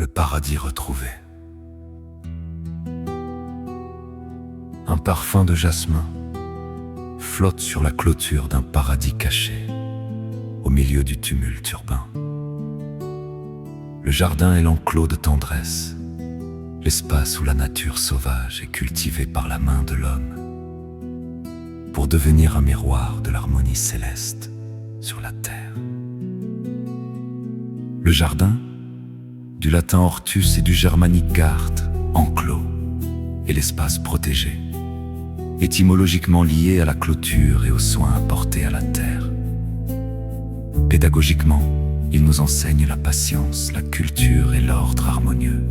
Le paradis retrouvé. Un parfum de jasmin flotte sur la clôture d'un paradis caché, au milieu du tumulte urbain. Le jardin est l'enclos de tendresse, l'espace où la nature sauvage est cultivée par la main de l'homme, pour devenir un miroir de l'harmonie céleste sur la terre. Le jardin, du latin hortus et du germanique gard, enclos, et l'espace protégé, étymologiquement lié à la clôture et aux soins apportés à la terre. Pédagogiquement, il nous enseigne la patience, la culture et l'ordre harmonieux.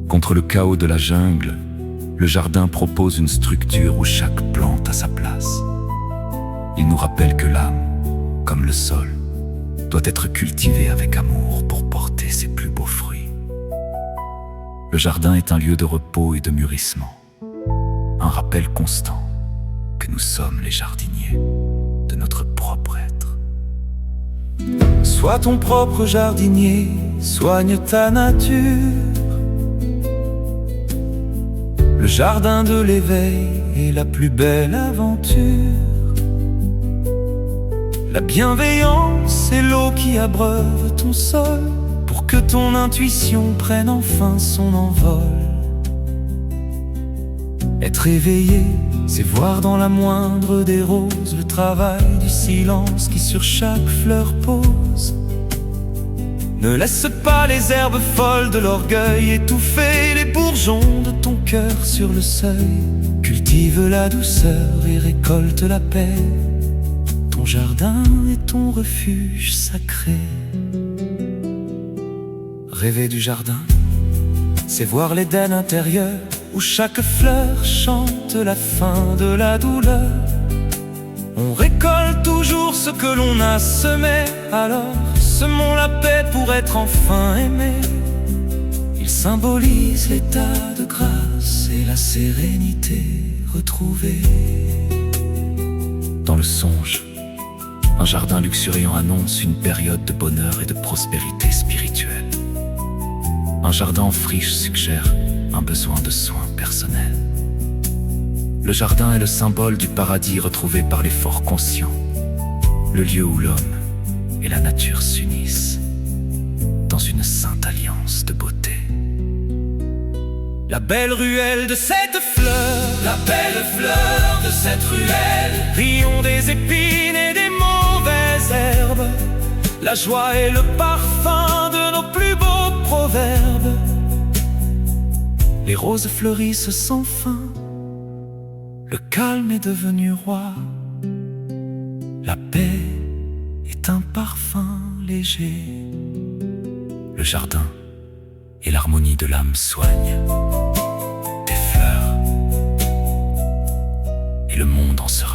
Contre le chaos de la jungle, le jardin propose une structure où chaque plante a sa place. Il nous rappelle que l'âme, comme le sol, doit être cultivée avec amour pour porter ses plus beaux fruits. Le jardin est un lieu de repos et de mûrissement, un rappel constant que nous sommes les jardiniers de notre propre être. Sois ton propre jardinier, soigne ta nature. Le jardin de l'éveil est la plus belle aventure. La bienveillance est l'eau qui abreuve ton sol, pour que ton intuition prenne enfin son envol. Être éveillé, c'est voir dans la moindre des roses le travail du silence qui sur chaque fleur pose. Ne laisse pas les herbes folles de l'orgueil étouffer les bourgeons de ton cœur sur le seuil. Cultive la douceur et récolte la paix. Ton jardin est ton refuge sacré. Rêver du jardin, c'est voir l'Éden intérieur, où chaque fleur chante la fin de la douleur. On récolte toujours ce que l'on a semé, alors semons la paix pour être enfin aimé. Il symbolise l'état de grâce et la sérénité retrouvée. Dans le songe, un jardin luxuriant annonce une période de bonheur et de prospérité spirituelle. Un jardin en friche suggère un besoin de soins personnels. Le jardin est le symbole du paradis retrouvé par les forts conscients, le lieu où l'homme et la nature s'unissent dans une sainte alliance de beauté. La belle ruelle de cette fleur, la belle fleur de cette ruelle, rions des épines et des mauvaises herbes. La joie est le parfum de nos plus beaux proverbes. Les roses fleurissent sans fin, le calme est devenu roi. La paix est un parfum léger. Le jardin et l'harmonie de l'âme soignent des fleurs, et le monde en sera